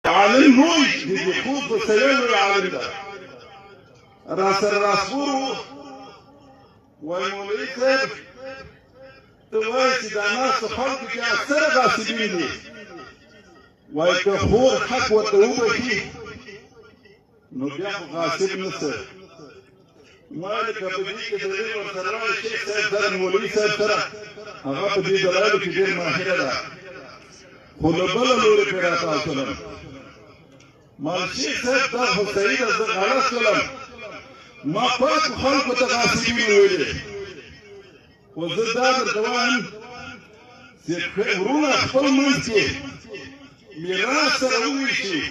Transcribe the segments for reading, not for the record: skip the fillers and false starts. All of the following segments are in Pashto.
عالم لوی د خوب په سره لوی عالم ده را سره راسپور وای مولوي صاحب ته وایې چې دا ناستو خلکو کې اکثره غاصبین دي وای که خور حق ورته وبخي نو بیا خو غاصب نشته ما لکه په دې کې د دې ورسره راغلی شیخ صاحب سره مولوي صاحب سره هغه په دې دلایلو کې ډېر ماهره ده خو له بله لورې پرې راته اچولم ما شیخ صاحب دا خو صحیح ده زه غلط شولم ما پاکو خلکو ته غاصبین ویلې خو زه دا درته وایم چې وروڼه خپل منځ کې میراث سره وویشي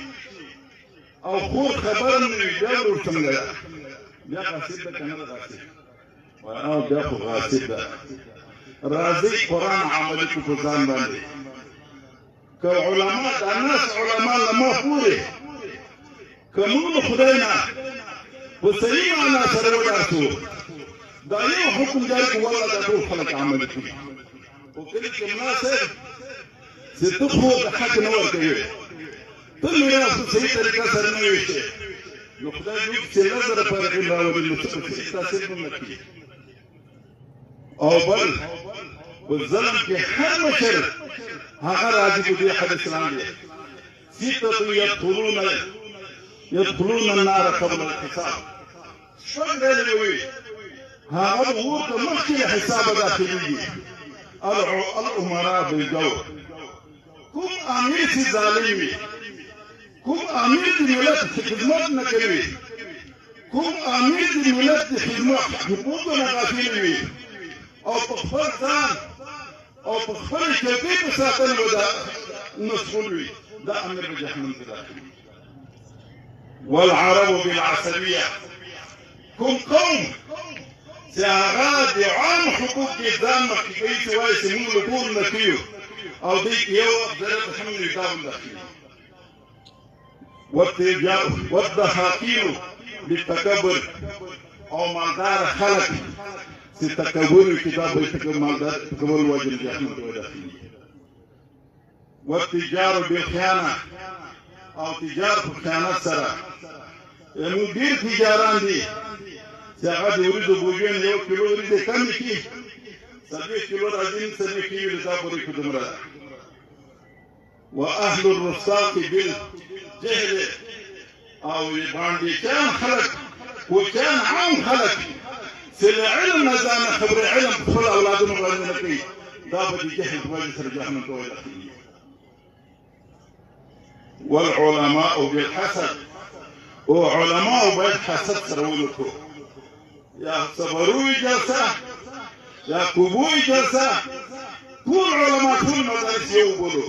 او خور خبره نه وي بیا ورور څنګه ده بیا غاصب ده که نه ده غاصب او بیا خو غاصب ده راځئ قرآن عملي کړو په ځان باندې که علما دا ناس علما له ما پورې که موږ د خدای نه په صحیح معنا سره وډار شو دا یو حکم جاری کړو والله دا ټول خلک عملي کړي خو کله چې ملا صاحب چې ته خو د حق نه ورکوې ته میراث په صحیح طریقه سره نه ویشې نو خدای دې چې لږ زره فرقین راولي نو څه پکې تاثیر به نه کړي او بل په ظلم کې هر مشر هغه راځي په دې حدیث لاندې ستة يدخلون النار قبل الحساب شپږ ډلې وي هغه به اور ته مخکې له حسابه داخلېږي الامراء بالجور کوم امیر چې ظالم وي کوم امیر د ملت خدمت نه کوي کوم امیر د ملت د خدمت حقوقو نه غافل وي او په خپل ځان او په خپل چوکۍ په ساتنه به مسؤول وي دا امیر به جهنم ته داخلي والعرب بالعصبيه کوم قوم چې هغه د عام حقوق کې ځان مخکې کوي چې وایي چې موږ له ټول نه کیو او دوی یو ضرب الحمد کتاب داخلي والضحاكين بالتكبر او مالدار خلق چې تکبر کتاب به مالدار تکبر وجه جهنم ته داخلي والتجار بالخيانه او تجار په خیانت سره نو ډېر تجاران دي چې هغه د وریجو بوجۍ نه 1 کیلو وریجې کمې کړي 40 کیلو راځي 40 کیلو دا پورې کو دومره واهل الرصاق بالجهل او باندې كان خلق وكان عام خلق چې العلم نه ځان خبره علم خپل اولادونو باندې نه کوي دا به د جهل په وجه سره جهنم ته ورسېږي والعلماء بالحسد وعلماء بالحسد سره ولکو یا صبروي جلسه یا کوبوي جلسه ټول علما ټول مدارس یو بولو